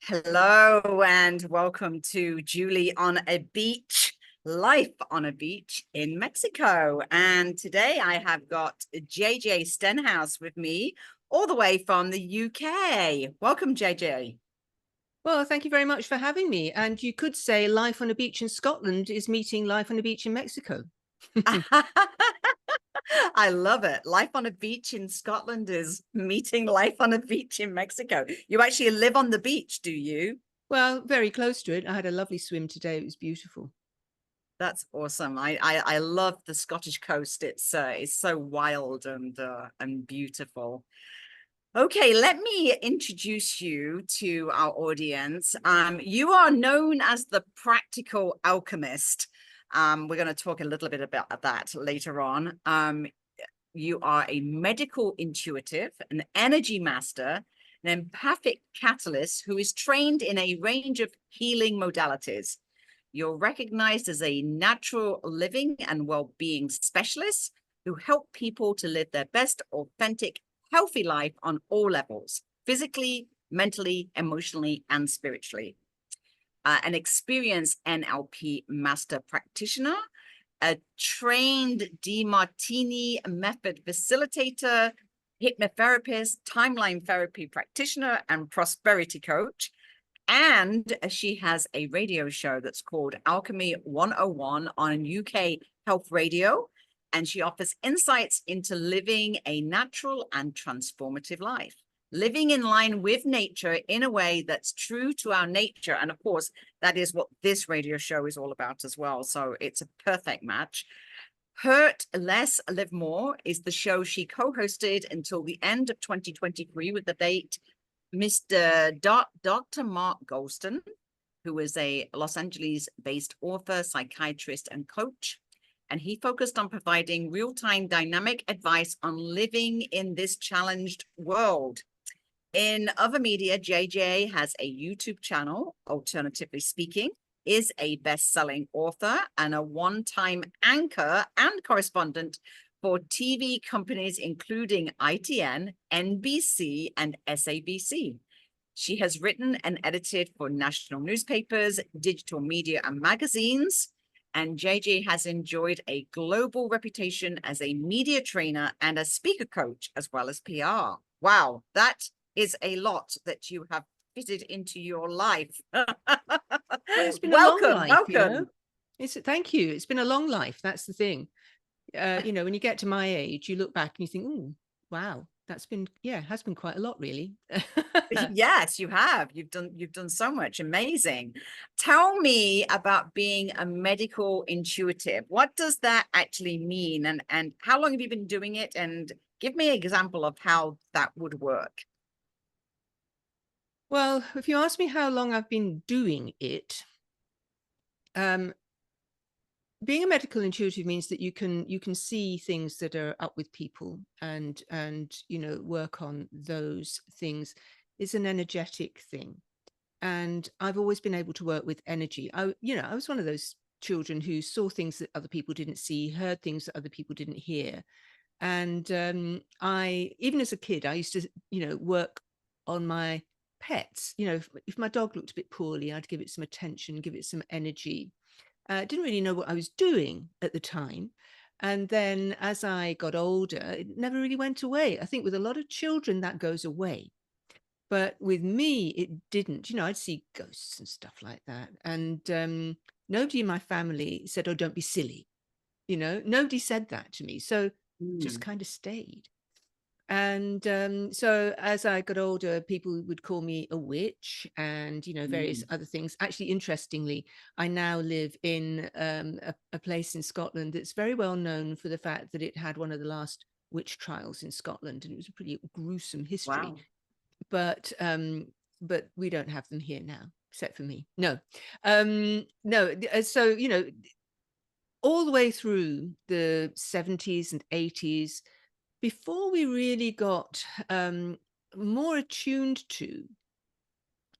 Hello and welcome to Julie on a Beach, Life on a Beach in Mexico. And today I have got JJ Stenhouse with me all the way from the UK. Welcome, JJ. Well, thank you very much for having me. And you could say life on a beach in Scotland is meeting life on a beach in Mexico. I love it. Life on a beach in Scotland is meeting life on a beach in Mexico. You actually live on the beach, do you? Well, very close to it. I had a lovely swim today. It was beautiful. That's awesome. I love the Scottish coast. It's so wild and beautiful. Okay, let me introduce you to our audience. You are known as the Practical Alchemist. We're going to talk a little bit about that later on. You are a medical intuitive, an energy master, an empathic catalyst who is trained in a range of healing modalities. You're recognized as a natural living and well-being specialist who help people to live their best, authentic, healthy life on all levels, physically, mentally, emotionally, and spiritually. An experienced NLP master practitioner, a trained Demartini Method facilitator, hypnotherapist, timeline therapy practitioner, and prosperity coach. And she has a radio show that's called Alchemy 101 on UK Health Radio. And she offers insights into living a natural and transformative life, living in line with nature in a way that's true to our nature. And of course, that is what this radio show is all about as well. So it's a perfect match. Hurt Less, Live More is the show she co-hosted until the end of 2023 with the date Mr. Dr. Mark Golston, who is a Los Angeles-based author, psychiatrist, and coach. And he focused on providing real-time dynamic advice on living in this challenged world. In other media, JJ has a YouTube channel, Alternatively Speaking, is a best-selling author and a one-time anchor and correspondent for TV companies including ITN, NBC, and SABC. She has written and edited for national newspapers, digital media, and magazines. And JJ has enjoyed a global reputation as a media trainer and a speaker coach, as well as PR. Wow, that is a lot that you have fitted into your life. Well, it's been a long Welcome, life, welcome. Thank you. It's been a long life. That's the thing. When you get to my age, you look back and you think, oh, wow, has been quite a lot, really. Yes, you have. You've done so much. Amazing. Tell me about being a medical intuitive. What does that actually mean? And how long have you been doing it? And give me an example of how that would work. Well, if you ask me how long I've been doing it, being a medical intuitive means that you can see things that are up with people and work on those things. It's an energetic thing, and I've always been able to work with energy. I was one of those children who saw things that other people didn't see, heard things that other people didn't hear. And I, even as a kid, I used to work on my pets. If my dog looked a bit poorly, I'd give it some attention, give it some energy. Didn't really know what I was doing at the time. And then as I got older, it never really went away. I think with a lot of children, that goes away. But with me, it didn't. I'd see ghosts and stuff like that. And nobody in my family said, oh, don't be silly. Nobody said that to me. So just kind of stayed. And so as I got older, people would call me a witch and, various other things. Actually, interestingly, I now live in a place in Scotland that's very well known for the fact that it had one of the last witch trials in Scotland. And it was a pretty gruesome history. Wow. But we don't have them here now, except for me. No. No. So, all the way through the 70s and 80s, before we really got more attuned to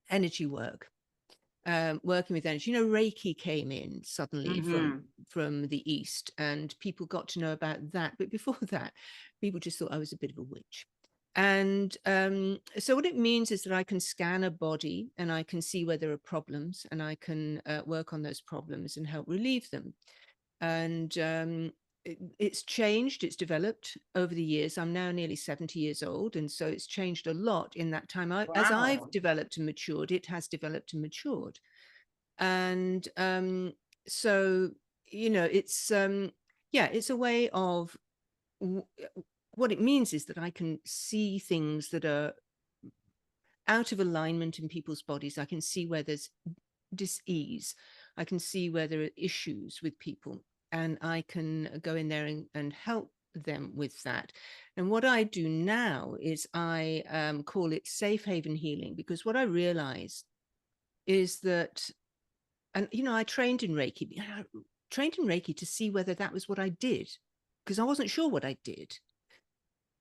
energy work, working with energy, Reiki came in suddenly from the East, and people got to know about that. But before that, people just thought I was a bit of a witch. And so what it means is that I can scan a body and I can see where there are problems, and I can work on those problems and help relieve them. And it's changed, it's developed over the years. I'm now nearly 70 years old, and so it's changed a lot in that time. As I've Wow. developed and matured, it has developed and matured. And so, it's yeah, it's a way of what it means is that I can see things that are out of alignment in people's bodies. I can see where there's dis-ease. I can see where there are issues with people, and I can go in there and help them with that. And what I do now is I call it safe haven healing, because what I realized is that, and I trained in Reiki. I trained in Reiki to see whether that was what I did, because I wasn't sure what I did.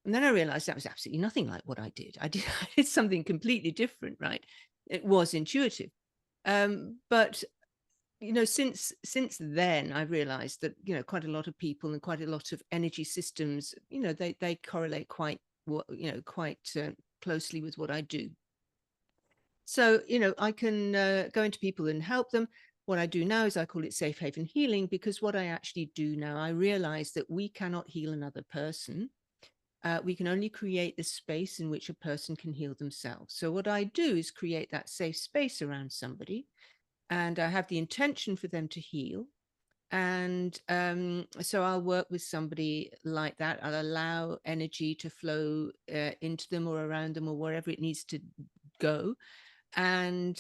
And then I realized that was absolutely nothing like what I did. I did something completely different, right? It was intuitive. But since then, I realized that, quite a lot of people and quite a lot of energy systems, they correlate quite, quite closely with what I do. So, I can go into people and help them. What I do now is I call it safe haven healing, because what I actually do now, I realize that we cannot heal another person. We can only create the space in which a person can heal themselves. So what I do is create that safe space around somebody, and I have the intention for them to heal. And so I'll work with somebody like that. I'll allow energy to flow into them or around them or wherever it needs to go. And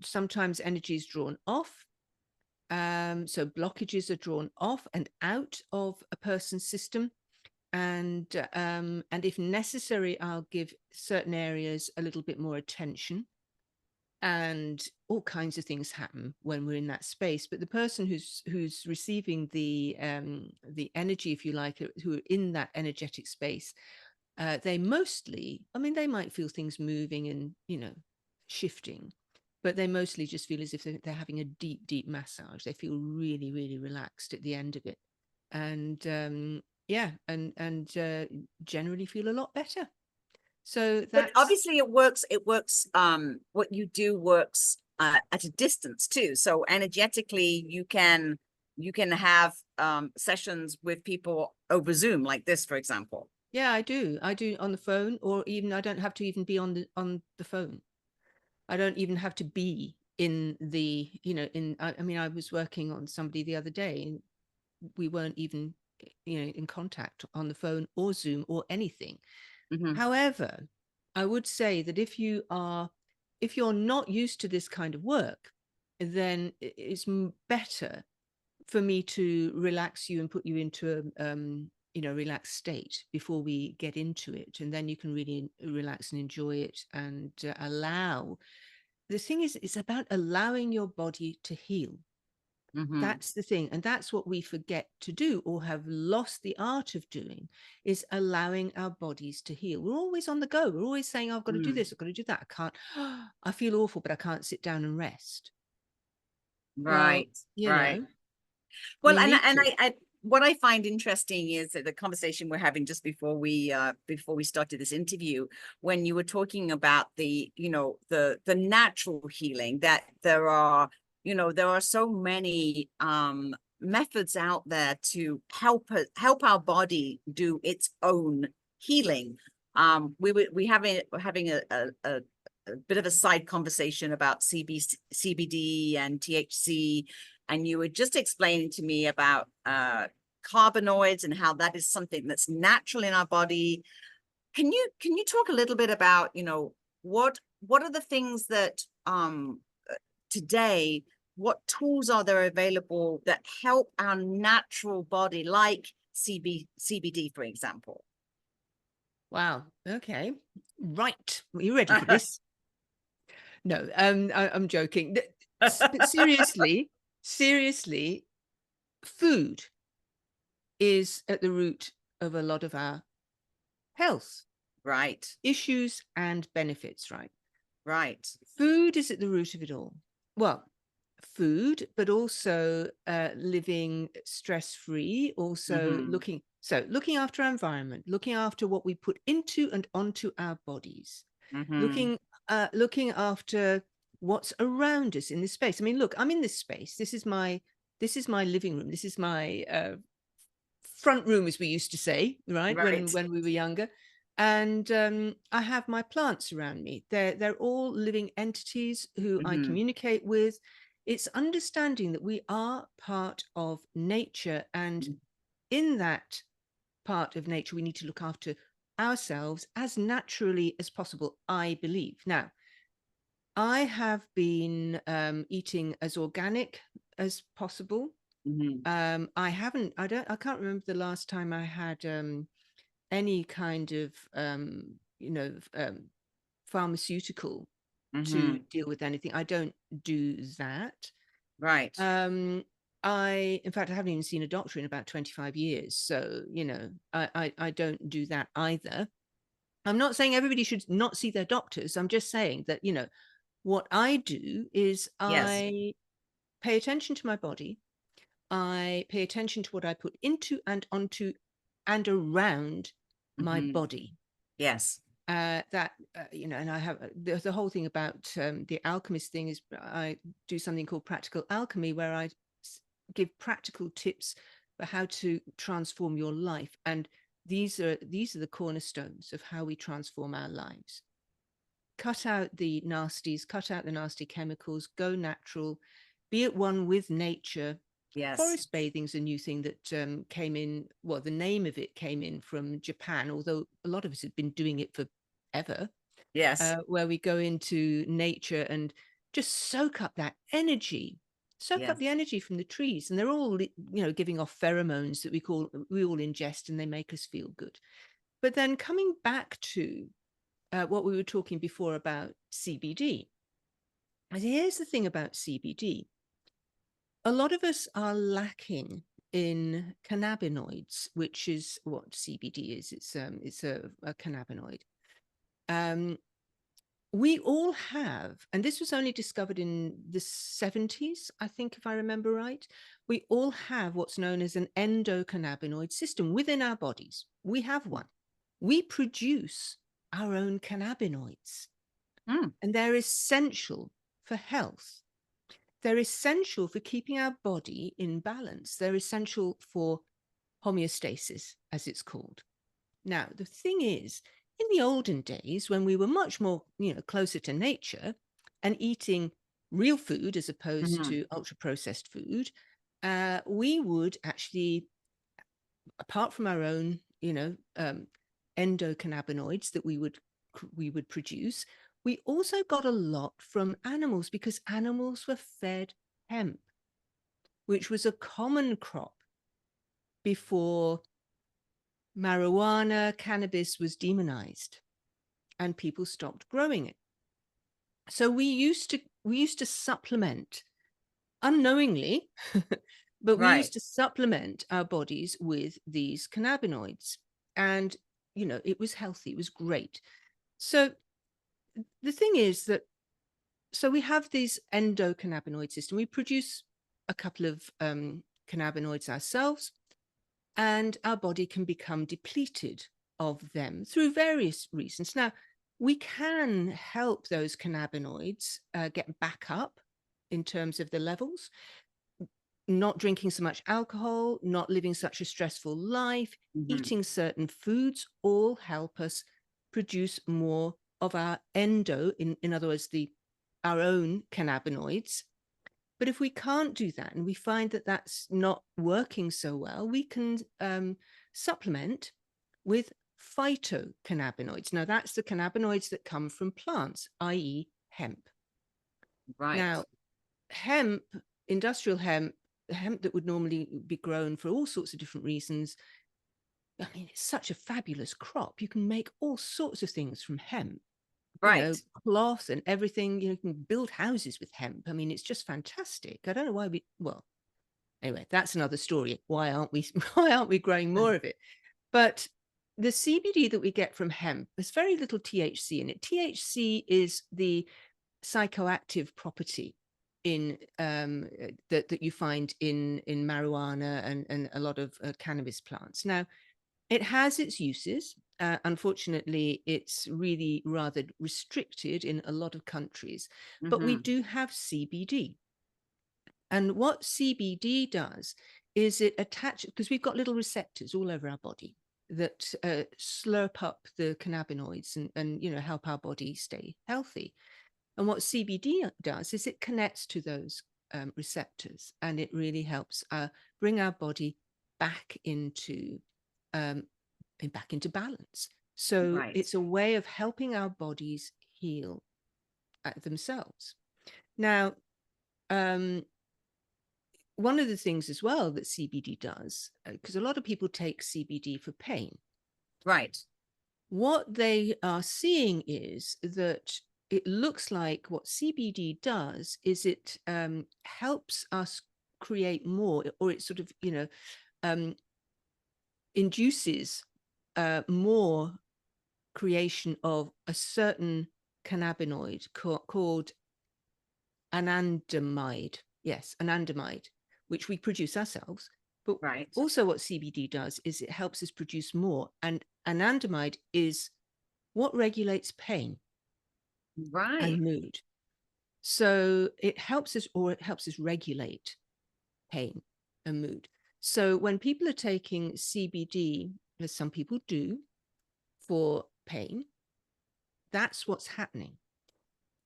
sometimes energy is drawn off. So blockages are drawn off and out of a person's system. And if necessary, I'll give certain areas a little bit more attention. And all kinds of things happen when we're in that space. But the person who's receiving the energy, if you like, who are in that energetic space, they mostly, I mean, they might feel things moving and shifting, but they mostly just feel as if they're having a deep massage. They feel really, really relaxed at the end of it, and yeah, and generally feel a lot better. So But that's, obviously it works, what you do works at a distance too. So energetically you can have sessions with people over Zoom like this, for example. yeah, I do on the phone, or even I don't have to even be on the phone. I don't even have to be in the, I mean, I was working on somebody the other day, and we weren't even, in contact on the phone or Zoom or anything. Mm-hmm. However, I would say that if you're not used to this kind of work, then it's better for me to relax you and put you into a relaxed state before we get into it, and then you can really relax and enjoy it, and allow. The thing is, it's about allowing your body to heal. Mm-hmm. That's the thing, and that's what we forget to do, or have lost the art of doing, is allowing our bodies to heal. We're always on the go. We're always saying, I've got to do this, I've got to do that, I can't, I feel awful, but I can't sit down and rest. Well, Right, right. Well, we and need and to. I what I find interesting is that the conversation we're having just before we started this interview, when you were talking about the natural healing, that there are so many methods out there to help our body do its own healing. We're having a bit of a side conversation about CBD and THC, and you were just explaining to me about carbanoids and how that is something that's natural in our body. Can you talk a little bit about what are the things that today, what tools are there available that help our natural body, like CBD, for example? Wow. Okay. Right. Are you ready for this? No, I'm joking. But seriously, food is at the root of a lot of our health Right, issues and benefits, right? right. Food is at the root of it all. Well, food, but also living stress-free, also Mm-hmm. looking. So looking after our environment, looking after what we put into and onto our bodies, Mm-hmm. looking after what's around us in this space. I mean, look, I'm in this space. This is my living room. This is my front room, as we used to say, right? Right. When we were younger. And I have my plants around me. They're all living entities who I Mm-hmm. communicate with. It's understanding that we are part of nature, and in that part of nature, we need to look after ourselves as naturally as possible, I believe. Now, I have been eating as organic as possible. Mm-hmm. I can't remember the last time I had any kind of, pharmaceutical to Mm-hmm. deal with anything. I don't do that. Right. Um, in fact, I haven't even seen a doctor in about 25 years. So, I don't do that either. I'm not saying everybody should not see their doctors. I'm just saying that, what I do is Yes. I pay attention to my body. I pay attention to what I put into and onto and around my Mm-hmm. body. Yes. And I have the whole thing about the alchemist thing is I do something called practical alchemy, where I give practical tips for how to transform your life, and these are the cornerstones of how we transform our lives. Cut out the nasties, cut out the nasty chemicals, go natural, be at one with nature. Yes. Forest bathing's a new thing that came in. Well, the name of it came in from Japan, although a lot of us have been doing it forever, Yes. where we go into nature and just soak up that energy, soak up Yes. the energy from the trees, and they're all giving off pheromones that we all ingest, and they make us feel good. But then coming back to what we were talking before about CBD, and here's the thing about CBD: a lot of us are lacking in cannabinoids, which is what CBD is. It's a cannabinoid. Um, we all have, and this was only discovered in the 70s, I think, if I remember right. We all have what's known as an endocannabinoid system within our bodies. We have one. We produce our own cannabinoids, Mm. and they're essential for health. They're essential for keeping our body in balance. They're essential for homeostasis, as it's called. Now, the thing is, in the olden days, when we were much more, closer to nature and eating real food as opposed Mm-hmm. to ultra processed food, we would actually, apart from our own, endocannabinoids that we would produce, we also got a lot from animals, because animals were fed hemp, which was a common crop before marijuana, cannabis was demonized and people stopped growing it. So we used to supplement unknowingly, but we used Right. to supplement our bodies with these cannabinoids, and it was healthy, it was great. So the thing is that, so we have these endocannabinoid system. We produce a couple of cannabinoids ourselves, and our body can become depleted of them through various reasons. Now, we can help those cannabinoids get back up in terms of the levels. Not drinking so much alcohol, not living such a stressful life, Mm-hmm. eating certain foods, all help us produce more of our in other words, our own cannabinoids. But if we can't do that, and we find that that's not working so well, we can supplement with phytocannabinoids. Now, that's the cannabinoids that come from plants, i.e., hemp. Right. Now, hemp, industrial hemp that would normally be grown for all sorts of different reasons, I mean, it's such a fabulous crop. You can make all sorts of things from hemp, Right. cloth and everything. You can build houses with hemp. I mean, it's just fantastic. I don't know well, anyway, that's another story. Why aren't we why aren't we growing more of it? But the CBD that we get from hemp, there's very little THC in it. THC is the psychoactive property in that you find in marijuana and a lot of cannabis plants. Now, It has its uses. Unfortunately, it's really rather restricted in a lot of countries, but we Hmm. do have CBD. And what CBD does is it attaches, because we've got little receptors all over our body that slurp up the cannabinoids and help our body stay healthy. And what CBD does is it connects to those receptors, and it really helps bring our body back into um, balance. So Right. it's a way of helping our bodies heal themselves. Now, um, one of the things as well that CBD does, because a lot of people take CBD for pain, Right. what they are seeing is that it looks like what CBD does is it helps us create more, or it sort of, um, induces more creation of a certain cannabinoid called anandamide. Yes, anandamide, which we produce ourselves. But Right. also what CBD does is it helps us produce more. And anandamide is what regulates pain Right. and mood. So it helps us regulate pain and mood. So when people are taking CBD, as some people do, for pain, that's what's happening.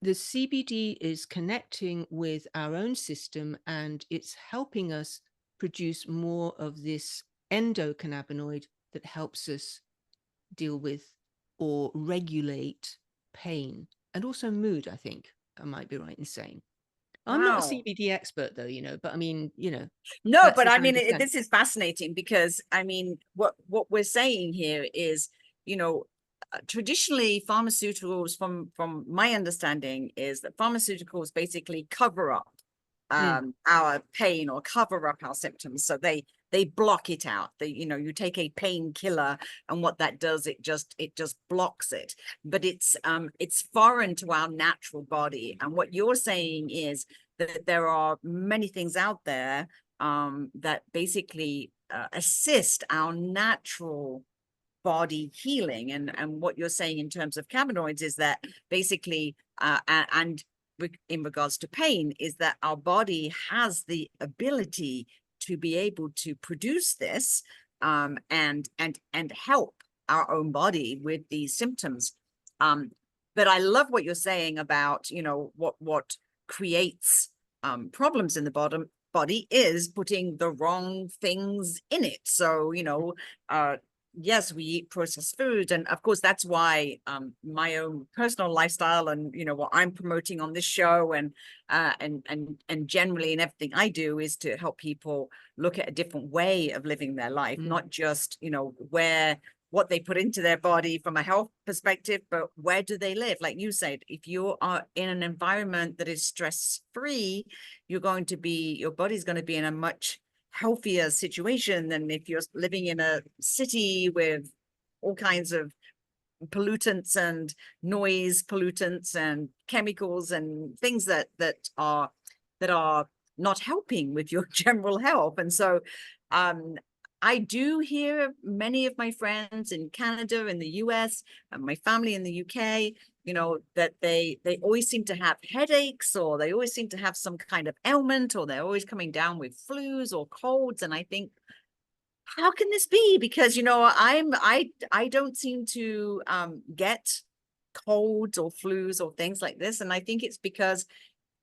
The CBD is connecting with our own system, and it's helping us produce more of this endocannabinoid that helps us deal with or regulate pain and also mood, I think I might be right in saying. I'm not a Wow. CBD expert though, but I mean, No, that's but as I I mean, understand. this is fascinating because I mean, what we're saying here is, you know, traditionally pharmaceuticals, from my understanding, is that pharmaceuticals basically cover up Mm, our pain or cover up our symptoms, so they block it out. You take a painkiller, and what that does, it just blocks it. But it's foreign to our natural body. And what you're saying is that there are many things out there that basically assist our natural body healing. And what you're saying in terms of cannabinoids is that basically and in regards to pain, is that our body has the ability to be able to produce this and help our own body with these symptoms. But I love what you're saying about, what creates problems in the body is putting the wrong things in it. So, yes, we eat processed food, and of course that's why my own personal lifestyle and what I'm promoting on this show and generally in everything I do is to help people look at a different way of living their life, mm, not just where what they put into their body from a health perspective, but where do they live? Like you said, if you are in an environment that is stress free, your body's going to be in a much healthier situation than if you're living in a city with all kinds of pollutants and noise pollutants and chemicals and things that are not helping with your general health. And so I do hear many of my friends in Canada, in the US, and my family in the UK, that they always seem to have headaches, or they always seem to have some kind of ailment, or they're always coming down with flus or colds. And I think, how can this be? Because I don't seem to get colds or flus or things like this. And I think it's because,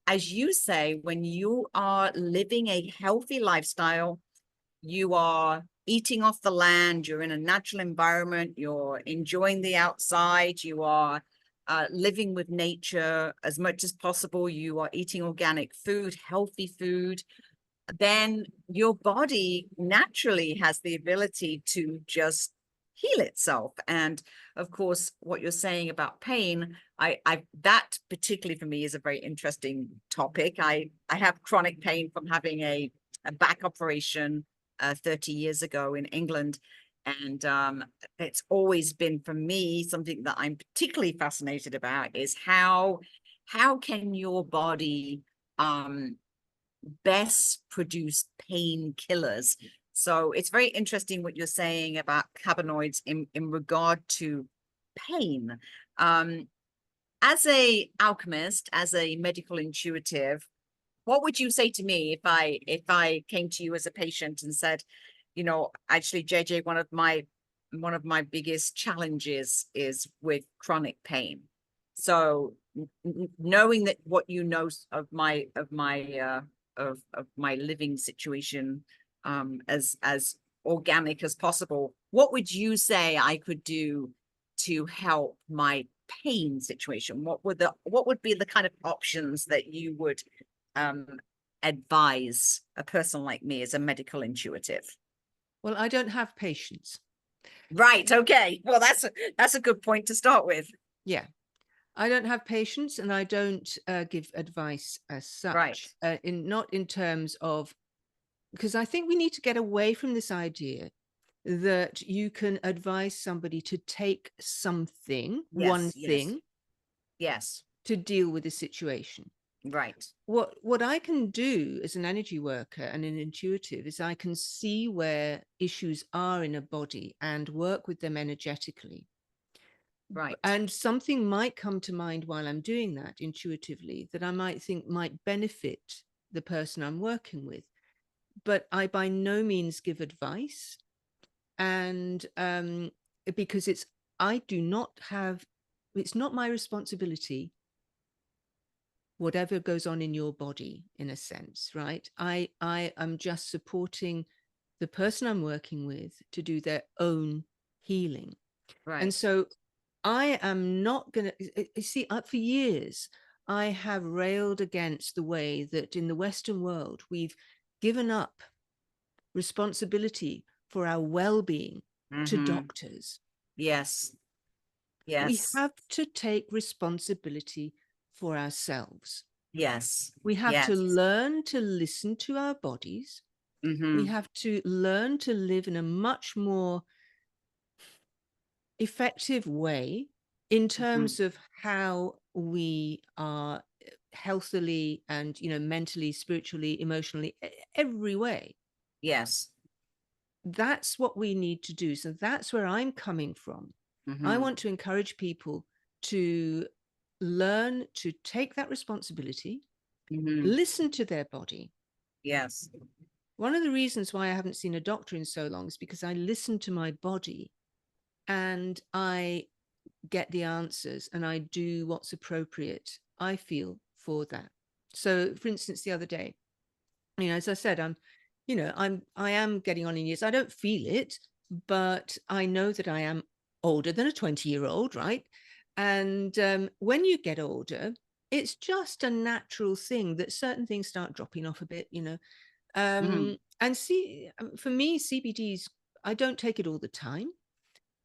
as you say, when you are living a healthy lifestyle, you are eating off the land, you're in a natural environment, you're enjoying the outside, you are living with nature as much as possible, you are eating organic food, healthy food, then your body naturally has the ability to just heal itself. And of course, what you're saying about pain, I that particularly for me is a very interesting topic. I have chronic pain from having a back operation 30 years ago in England. And it's always been for me something that I'm particularly fascinated about, is how can your body best produce painkillers So it's very interesting what you're saying about cannabinoids in regard to pain. As a alchemist, as a medical intuitive, what would you say to me if I came to you as a patient and said, you know, actually, JJ, one of my biggest challenges is with chronic pain. So knowing that what you know of my living situation, as organic as possible, what would you say I could do to help my pain situation? What would be the kind of options that you would um advise a person like me as a medical intuitive? Well, I don't have patience. Right, okay, well, that's a good point to start with. Yeah. I don't have patience, and I don't give advice as Right. such, not in terms of, because I think we need to get away from this idea that you can advise somebody to take something, one Yes, yes, thing, yes. to deal with a situation. Right. What I can do as an energy worker and an intuitive is I can see where issues are in a body and work with them energetically. Right. And something might come to mind while I'm doing that intuitively that I might think might benefit the person I'm working with. But I by no means give advice. And because I do not have, it's not my responsibility, whatever goes on in your body, in a sense, right? I am just supporting the person I'm working with to do their own healing. And Right. so I am not going to see, for years, I have railed against the way that in the Western world, we've given up responsibility for our well-being to Mm-hmm. doctors. Yes. We Yes. have to take responsibility for ourselves. Yes. We have to Yes. learn to listen to our bodies. We Mm-hmm. have to learn to live in a much more effective way in Mm-hmm. terms of how we are healthily and, mentally, spiritually, emotionally, every way. Yes. That's what we need to do. So that's where I'm coming from. I Mm-hmm. want to encourage people to learn to take that responsibility, Mm-hmm. listen to their body. Yes. One of the reasons why I haven't seen a doctor in so long is because I listen to my body and I get the answers and I do what's appropriate, I feel, for that. So, for instance, the other day, as I said, I am getting on in years. I don't feel it, but I know that I am older than a 20-year-old, right? And when you get older, it's just a natural thing that certain things start dropping off a bit. Mm-hmm. And see, for me, CBDs, I don't take it all the time,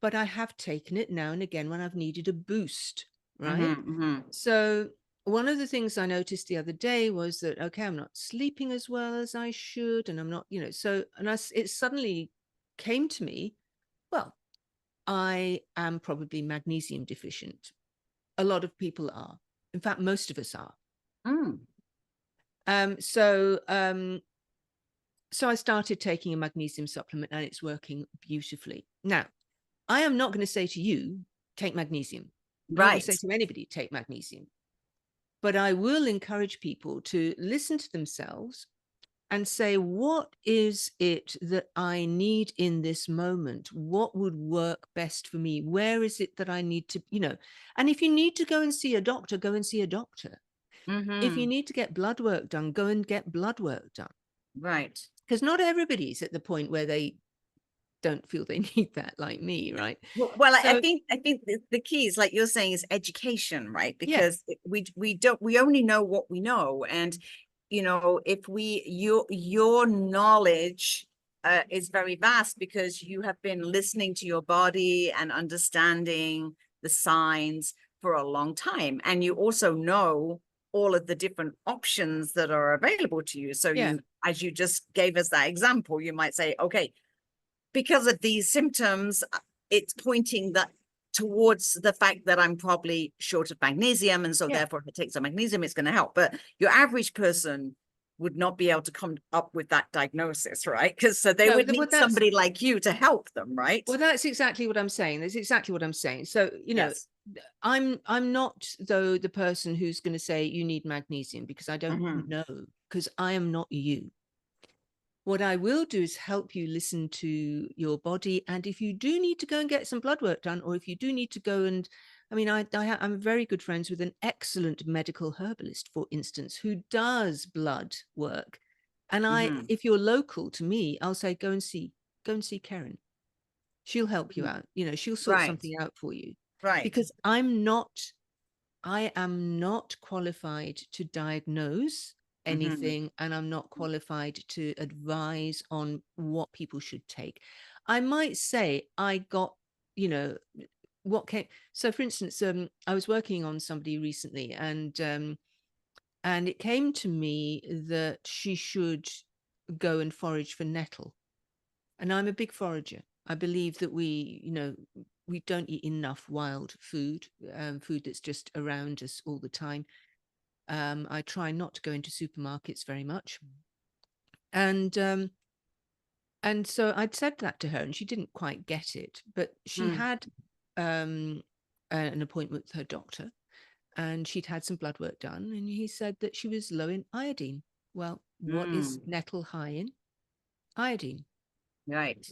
but I have taken it now and again when I've needed a boost, right? Mm-hmm. Mm-hmm. So one of the things I noticed the other day was that, okay, I'm not sleeping as well as I should, and I'm not, it suddenly came to me, well, I am probably magnesium deficient. A lot of people are. In fact, most of us are. Mm. Um, so um, so I started taking a magnesium supplement and it's working beautifully. Now, I am not going to say to you, take magnesium. I'm not going to Right. say to anybody, take magnesium. But I will encourage people to listen to themselves and say, what is it that I need in this moment? What would work best for me? Where is it that I need to, and if you need to go and see a doctor, go and see a doctor. If you Mm-hmm. need to get blood work done, go and get blood work done. Right. Because not everybody's at the point where they don't feel they need that, like me, right? Well, So I think the key is, like you're saying, is education, right? yeah, Because we only know what we know, and if your knowledge is very vast because you have been listening to your body and understanding the signs for a long time, and you also know all of the different options that are available to you. So yeah, as you just gave us that example, you might say, okay, because of these symptoms, it's pointing that towards the fact that I'm probably short of magnesium. And so yeah, therefore, if I take some magnesium, it's going to help. But your average person would not be able to come up with that diagnosis, right? Because so they No, would well, need somebody like you to help them, right? that's exactly what I'm saying. That's exactly what I'm saying. So, Yes. I'm not, though, the person who's going to say you need magnesium, because I don't Hmm. know, because I am not you. What I will do is help you listen to your body. And if you do need to go and get some blood work done, or if you do need to go and, I mean, I'm very good friends with an excellent medical herbalist, for instance, who does blood work. And Hmm. if you're local to me, I'll say, go and see Karen. She'll help you out. She'll sort Right. something out for you, Right. because I am not qualified to diagnose Hmm. anything, and I'm not qualified to advise on what people should take. I might say I got, you know, what came. So, for instance, I was working on somebody recently, and it came to me that she should go and forage for nettle. And I'm a big forager. I believe that we don't eat enough wild food, food that's just around us all the time. I try not to go into supermarkets very much. And so I'd said that to her, and she didn't quite get it. But she Mm. had an appointment with her doctor, and she'd had some blood work done, and he said that she was low in iodine. Well, what is Mm. nettle high in? Iodine. Right.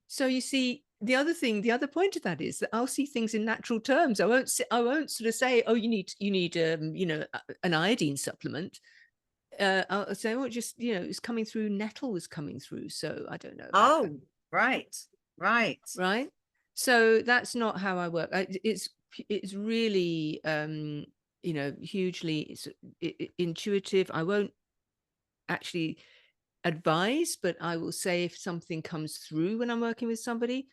So you see, the other point of that is that I'll see things in natural terms. I won't sort of say, oh, you need an iodine supplement. I'll say, oh, just it's coming through. Nettle was coming through, so I don't know about that, Oh, right. Right. right? So that's not how I work. It's really hugely intuitive. I won't actually advise, but I will say if something comes through when I'm working with somebody,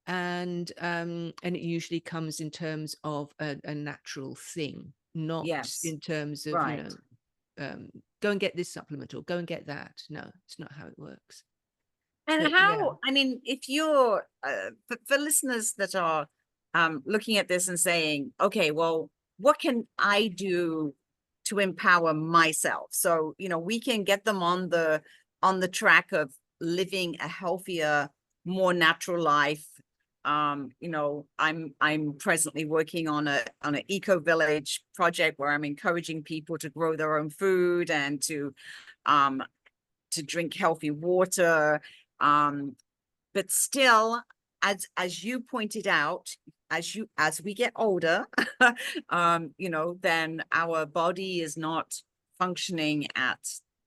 and it usually comes in terms of a natural thing, not Yes. in terms of Right. go and get this supplement or go and get that. No, it's not how it works. And But yeah, how, I mean, if you're, for listeners that are looking at this and saying, okay, well, what can I do to empower myself? So, we can get them on the track of living a healthier, more natural life. I'm presently working on an eco village project where I'm encouraging people to grow their own food and um, to drink healthy water. Um, but still, as you pointed out, as we get older, then our body is not functioning at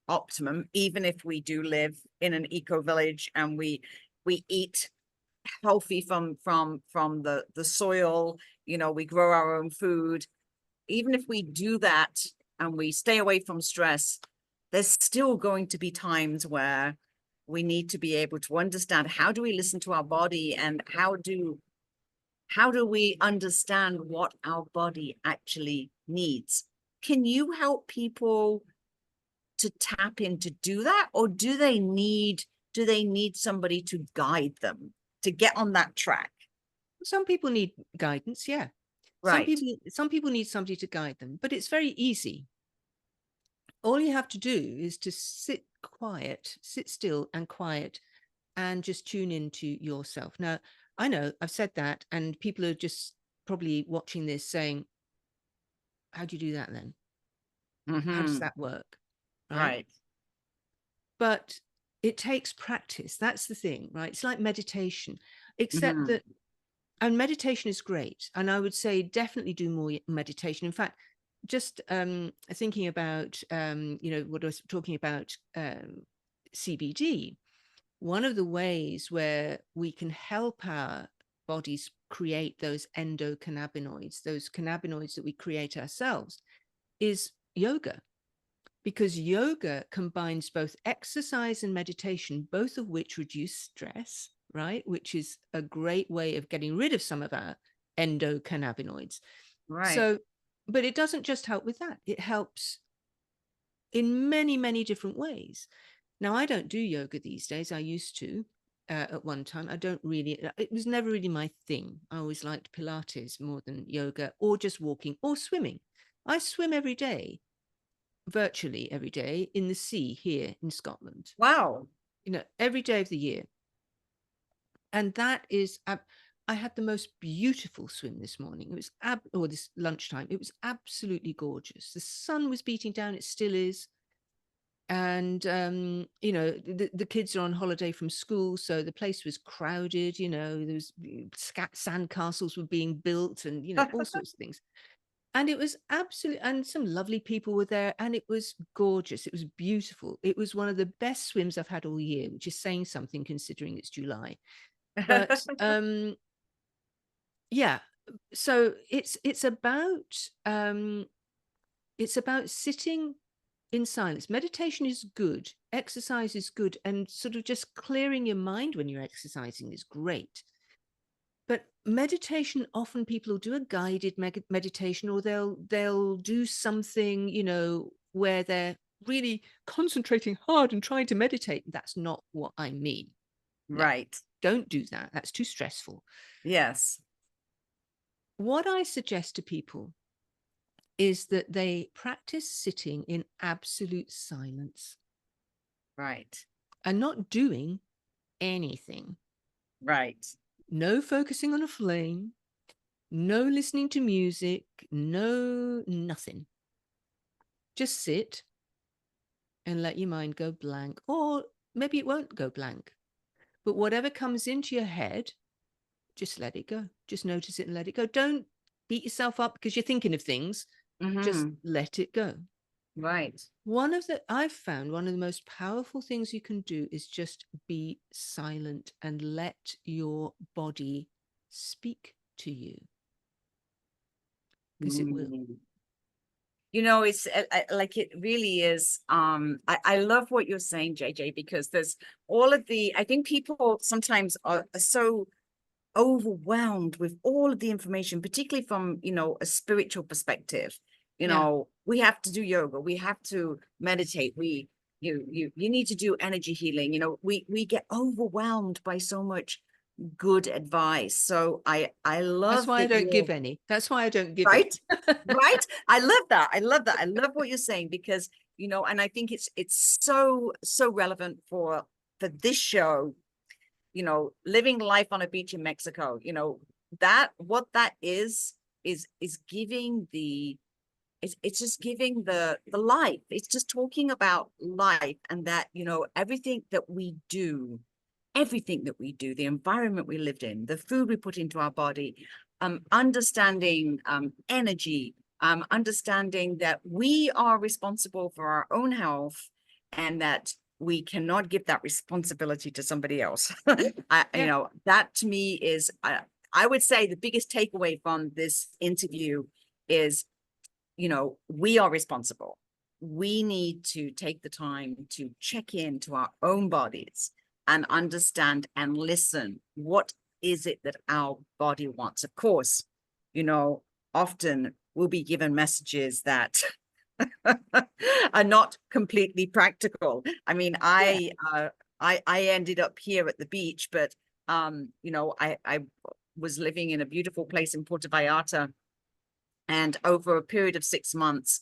optimum, even if we do live in an eco village and we eat healthy from the soil, we grow our own food. Even if we do that and we stay away from stress, there's still going to be times where we need to be able to understand, how do we listen to our body, and how do we understand what our body actually needs? Can you help people to tap in to do that, or do they need somebody to guide them to get on that track? some people need guidance. Yeah, Right. some people need somebody to guide them, but it's very easy. All you have to do is to sit still and quiet, and just tune into yourself. Now, I know I've said that, and people are just probably watching this saying, how do you do that then? How does Mm-hmm. that work? Right. Right. But it takes practice. That's the thing, right? It's like meditation, except Mm-hmm. that, and meditation is great. And I would say definitely do more meditation. In fact, just thinking about, what I was talking about, CBD, one of the ways where we can help our bodies create those endocannabinoids, those cannabinoids that we create ourselves, is yoga. Because yoga combines both exercise and meditation, both of which reduce stress, right? Which is a great way of getting rid of some of our endocannabinoids. Right. So, but it doesn't just help with that, it helps in many, many different ways. Now, I don't do yoga these days. I used to at one time. I don't really, it was never really my thing. I always liked Pilates more than yoga, or just walking or swimming. I swim every day. virtually every day in the sea here in Scotland, Wow. every day of the year. And that is, I had the most beautiful swim this morning. It was, or this lunchtime, it was absolutely gorgeous. The sun was beating down, it still is. And, the kids are on holiday from school, so the place was crowded, there was sand castles were being built and, all sorts of things. And it was absolutely, and some lovely people were there, and it was gorgeous. It was beautiful. It was one of the best swims I've had all year, which is saying something considering it's July. But yeah, so it's about sitting in silence. Meditation is good, exercise is good, and sort of just clearing your mind when you're exercising is great. But meditation, often people will do a guided meditation, or they'll do something, where they're really concentrating hard and trying to meditate. That's not what I mean. No, Right. don't do that. That's too stressful. Yes. What I suggest to people is that they practice sitting in absolute silence Right. and not doing anything. Right. No focusing on a flame, no listening to music, no nothing. Just sit and let your mind go blank, or maybe it won't go blank. But whatever comes into your head, just let it go. Just notice it and let it go. Don't beat yourself up because you're thinking of things. Just let it go. Right. I've found one of the most powerful things you can do is just be silent and let your body speak to you. Because it will. It's like, it really is. I love what you're saying, JJ, because there's all of I think people sometimes are so overwhelmed with all of the information, particularly from, a spiritual perspective. We have to do yoga, we have to meditate, you need to do energy healing. We get overwhelmed by so much good advice. So I love That's why I that don't give you're any. That's why I don't give right. it. Right. I love that. I love that. I love what you're saying, because, and I think it's so relevant for this show, living life on a beach in Mexico. That what that is giving it's just giving the life. It's just talking about life, and that, everything that we do, the environment we lived in, the food we put into our body, understanding energy, understanding that we are responsible for our own health, and that we cannot give that responsibility to somebody else. That to me is, I would say, the biggest takeaway from this interview is, we are responsible. We need to take the time to check into our own bodies and understand and listen. What is it that our body wants? Of course, often we'll be given messages that are not completely practical. I mean, I ended up here at the beach, but I was living in a beautiful place in Puerto Vallarta, and over a period of 6 months,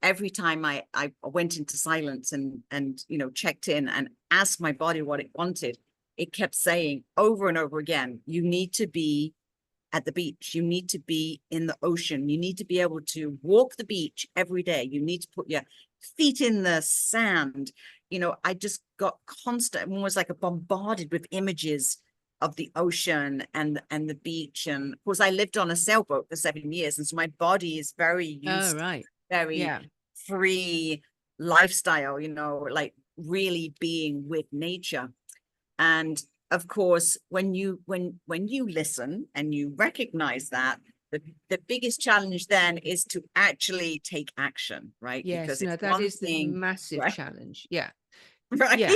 every time I went into silence and checked in and asked my body what it wanted, it kept saying over and over again, you need to be at the beach, you need to be in the ocean, you need to be able to walk the beach every day, you need to put your feet in the sand. I just got constant, almost like bombarded with images of the ocean and the beach. And of course, I lived on a sailboat for 7 years, and so my body is very used to very free lifestyle, like really being with nature. And of course, when you listen and you recognize that, the biggest challenge then is to actually take action, right? Yes, because no, it's that one is the thing, massive right? challenge. Yeah. Right. Yeah.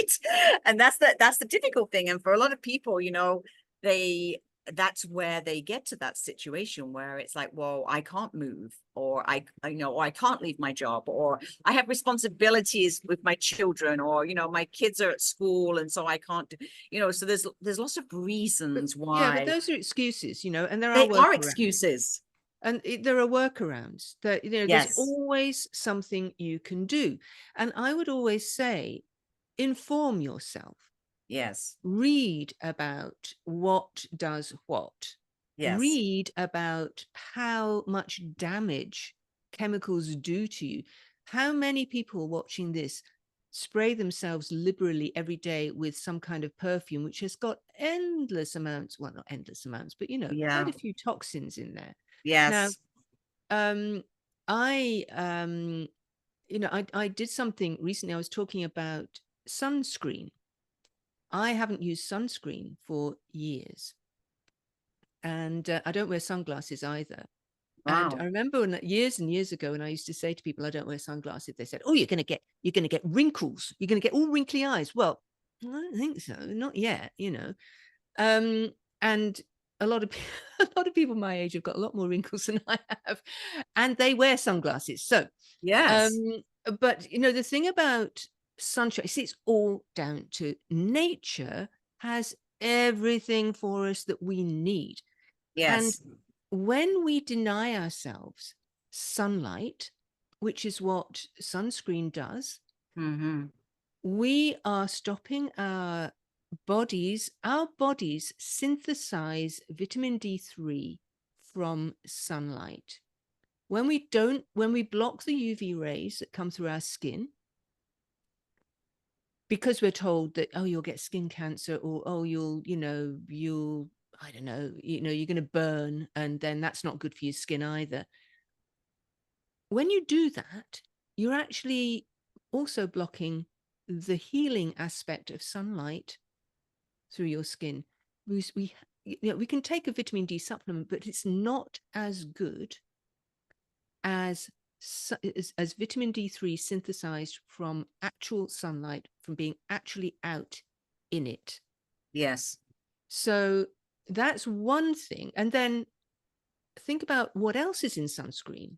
And that's the difficult thing. And for a lot of people, that's where they get to that situation where it's like, well, I can't move, or or I can't leave my job, or I have responsibilities with my children, or my kids are at school, and so I can't do, so there's lots of reasons Yeah, but why those are excuses, and there are they are workarounds. excuses. And there are workarounds that, there's Yes. always something you can do. And I would always say, inform yourself, Yes. read about what does what, Yes. read about how much damage chemicals do to you. How many people watching this spray themselves liberally every day with some kind of perfume, which has got endless amounts, well, not endless amounts, but, quite Yeah. a few toxins in there. Now, Yes. um, I, I did something recently. I was talking about sunscreen. I haven't used sunscreen for years, and I don't wear sunglasses either. And I Wow. remember years and years ago, when I used to say to people, I don't wear sunglasses, they said, "Oh, you're going to get wrinkles. You're going to get all wrinkly eyes." Well, I don't think so. Not yet. Um, and a lot of a lot of people my age have got a lot more wrinkles than I have, and they wear sunglasses. So, Yes. um, but the thing about sunshine, see, it's all down to nature has everything for us that we need. And Yes. when we deny ourselves sunlight, which is what sunscreen does, Mm-hmm. we are stopping our bodies synthesize vitamin D3 from sunlight. When we block the UV rays that come through our skin, because we're told that, oh, you'll get skin cancer, or, oh, you'll, I don't know, you're going to burn, and then that's not good for your skin either. When you do that, you're actually also blocking the healing aspect of sunlight through your skin. We can take a vitamin D supplement, but it's not as good as vitamin D3 synthesized from actual sunlight, from being actually out in it. Yes. So that's one thing. And then think about what else is in sunscreen.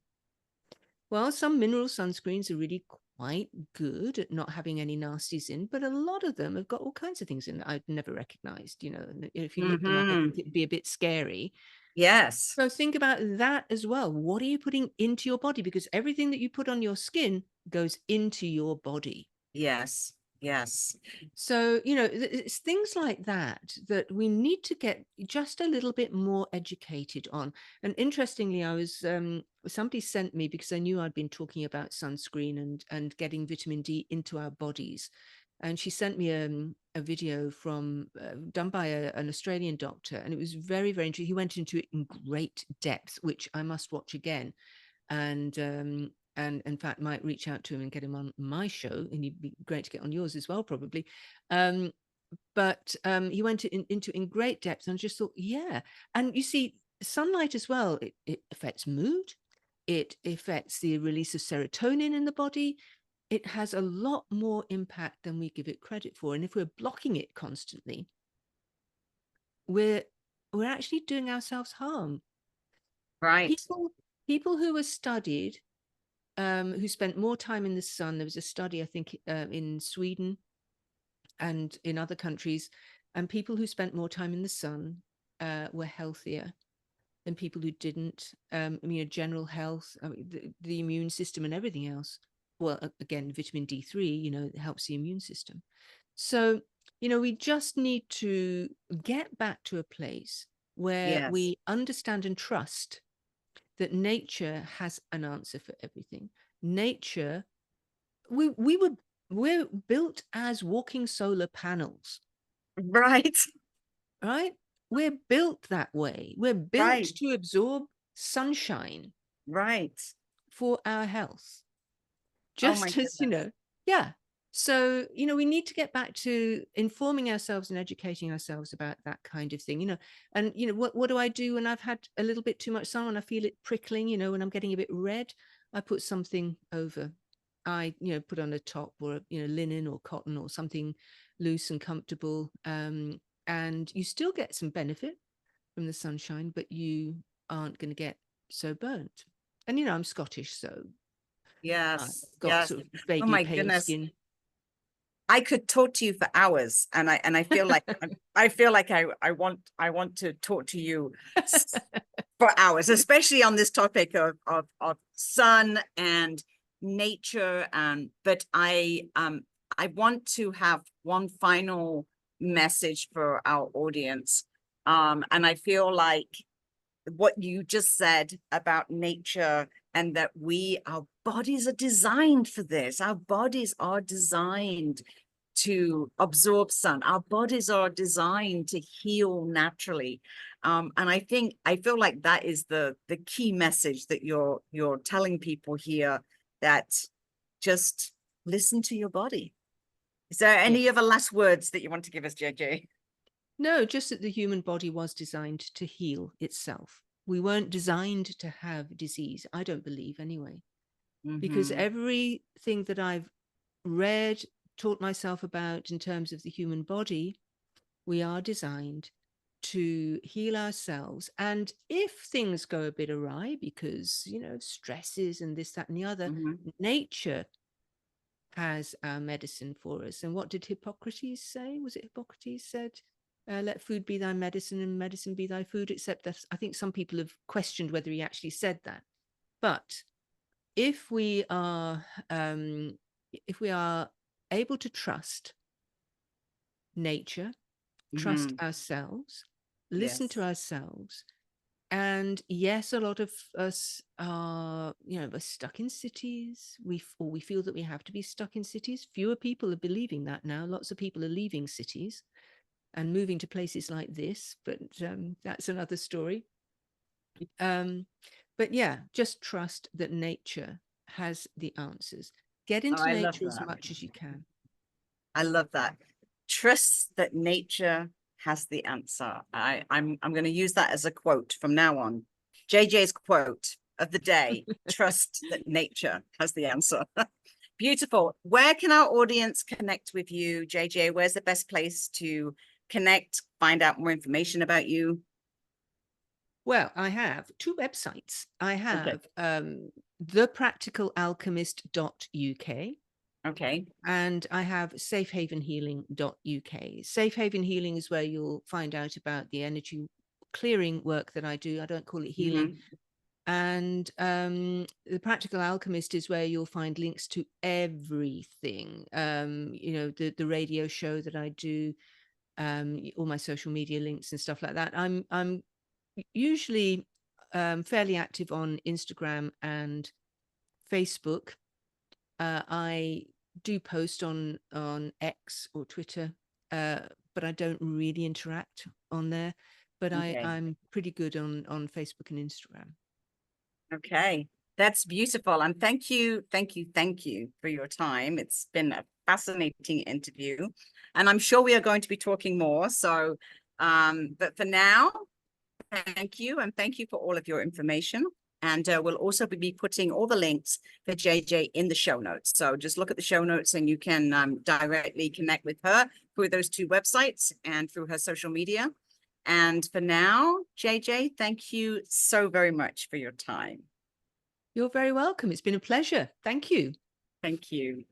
Well, some mineral sunscreens are really quite good at not having any nasties in, but a lot of them have got all kinds of things in that I'd never recognized. If you look them up, I Mm-hmm. think it'd be a bit scary. Yes. So think about that as well. What are you putting into your body? Because everything that you put on your skin goes into your body. Yes. Yes. So, it's things like that that we need to get just a little bit more educated on. And interestingly, I was somebody sent me, because I knew I'd been talking about sunscreen and getting vitamin D into our bodies. And she sent me a video from done by an Australian doctor, and it was very, very interesting. He went into it in great depth, which I must watch again. And in fact might reach out to him and get him on my show, and he'd be great to get on yours as well, probably. But he went into in great depth, and just thought, yeah. And you see, sunlight as well, it affects mood, it affects the release of serotonin in the body. It has a lot more impact than we give it credit for, and if we're blocking it constantly, we're actually doing ourselves harm. Right. People who were studied, who spent more time in the sun. There was a study, I think, in Sweden and in other countries, and people who spent more time in the sun were healthier than people who didn't. General health, the immune system and everything else. Well, again, vitamin D3, helps the immune system. So, we just need to get back to a place where Yes. we understand and trust that nature has an answer for everything. Nature, we're built as walking solar panels, Right. right? We're built that way. We're built Right. to absorb sunshine Right. for our health. Oh my Just as, goodness. yeah. So, we need to get back to informing ourselves and educating ourselves about that kind of thing, and, what do I do when I've had a little bit too much sun and I feel it prickling, when I'm getting a bit red? I put something over. I, put on a top, or, linen or cotton or something loose and comfortable. And you still get some benefit from the sunshine, but you aren't going to get so burnt. And, I'm Scottish, so I've Yes. got Yes. sort of Oh vaguely my pale goodness. skin. I could talk to you for hours, and I feel like I feel like I want to talk to you for hours, especially on this topic of sun and nature. But I want to have one final message for our audience. And I feel like what you just said about nature, and that our bodies are designed for this. Our bodies are designed to absorb sun. Our bodies are designed to heal naturally. And I feel like that is the key message that you're telling people here, that just listen to your body. Is there any other last words that you want to give us, JJ? No, just that the human body was designed to heal itself. We weren't designed to have disease, I don't believe anyway. Because everything that I've read, taught myself about in terms of the human body, we are designed to heal ourselves. And if things go a bit awry because, you know, stresses and this, that, and the other, nature has our medicine for us. And what did Hippocrates say? Was it Hippocrates said, let food be thy medicine and medicine be thy food? Except that I think some people have questioned whether he actually said that. But if we are able to trust nature, trust ourselves, listen to ourselves, and yes, a lot of us are, you know, we're stuck in cities. We feel that we have to be stuck in cities. Fewer people are believing that now. Lots of people are leaving cities and moving to places like this, but that's another story. But yeah, just trust that nature has the answers. Get into nature as much as you can. I love that. Trust that nature has the answer. I'm going to use that as a quote from now on. JJ's quote of the day: trust that nature has the answer. Beautiful. Where can our audience connect with you, JJ? Where's the best place to connect, find out more information about you? Well, I have two websites. I have thepracticalalchemist.uk. Okay. And I have safehavenhealing.uk. Safe Haven Healing is where you'll find out about the energy clearing work that I do. I don't call it healing. And the Practical Alchemist is where you'll find links to everything. You know, the radio show that I do, all my social media links and stuff like that. I'm usually fairly active on Instagram and Facebook. I do post on X or Twitter, but I don't really interact on there. But I'm pretty good on Facebook and Instagram. Okay, that's beautiful. And thank you for your time. It's been a fascinating interview, and I'm sure we are going to be talking more. So, but for now, thank you. And thank you for all of your information. And we'll also be putting all the links for JJ in the show notes. So just look at the show notes and you can directly connect with her through those two websites and through her social media. And for now, JJ, thank you so very much for your time. You're very welcome. It's been a pleasure. Thank you. Thank you.